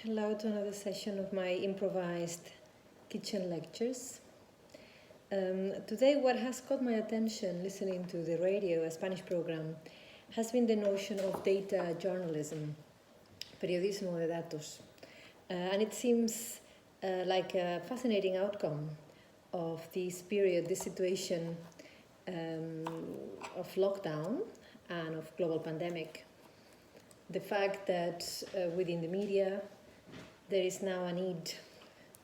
Hello to another session of my improvised kitchen lectures. Today what has caught my attention listening to the radio, a Spanish program, has been the notion of data journalism, periodismo de datos. And it seems like a fascinating outcome of this period, this situation of lockdown and of global pandemic. The fact that within the media there is now a need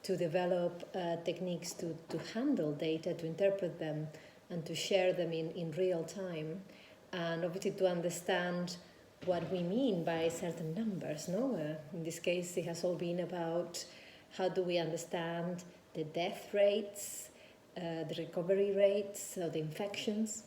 to develop techniques to handle data, to interpret them, and to share them in real time, and obviously to understand what we mean by certain numbers. In this case, it has all been about how do we understand the death rates, the recovery rates, the infections.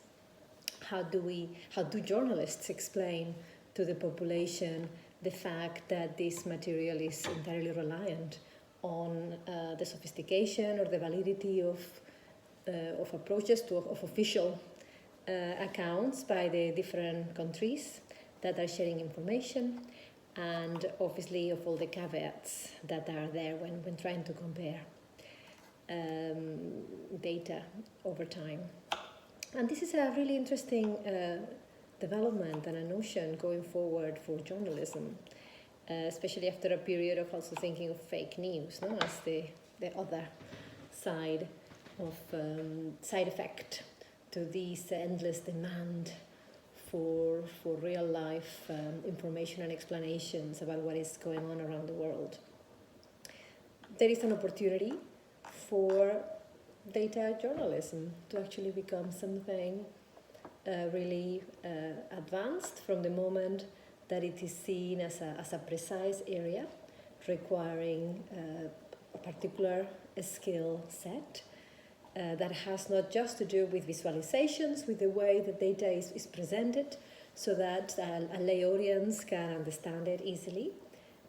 How do journalists explain to the population the fact that this material is entirely reliant on the sophistication or the validity of approaches of official accounts by the different countries that are sharing information, and obviously of all the caveats that are there when trying to compare data over time. And this is a really interesting development and a notion going forward for journalism, especially after a period of also thinking of fake news as the other side of side effect to this endless demand for real life information and explanations about what is going on around the world. There is an opportunity for data journalism to actually become something really advanced from the moment that it is seen as a precise area requiring a particular skill set that has not just to do with visualizations, with the way the data is presented so that a lay audience can understand it easily,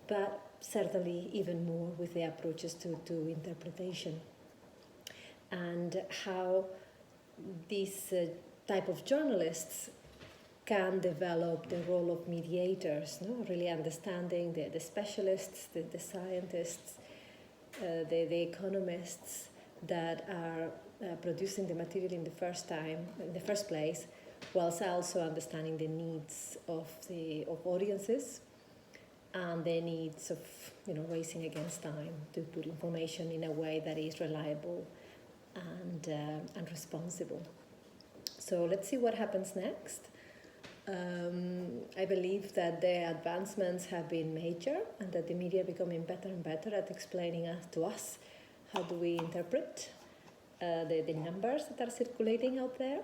but certainly even more with the approaches to interpretation, and how these type of journalists can develop the role of mediators, really understanding the specialists, the scientists, the economists that are producing the material in the first place, whilst also understanding the needs of audiences and the needs of racing against time to put information in a way that is reliable and responsible. So let's see what happens next. I believe that the advancements have been major and that the media are becoming better and better at explaining to us how do we interpret the numbers that are circulating out there.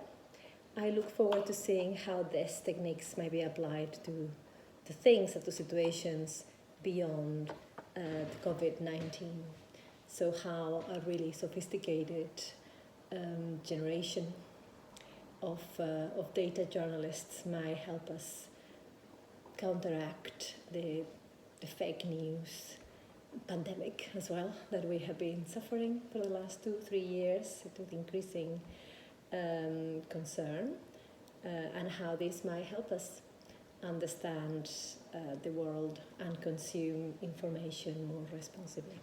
I look forward to seeing how these techniques may be applied to things and to situations beyond the COVID-19. So how a really sophisticated generation of data journalists might help us counteract the fake news pandemic as well that we have been suffering for the last 2-3 years with increasing concern, and how this might help us understand the world and consume information more responsibly.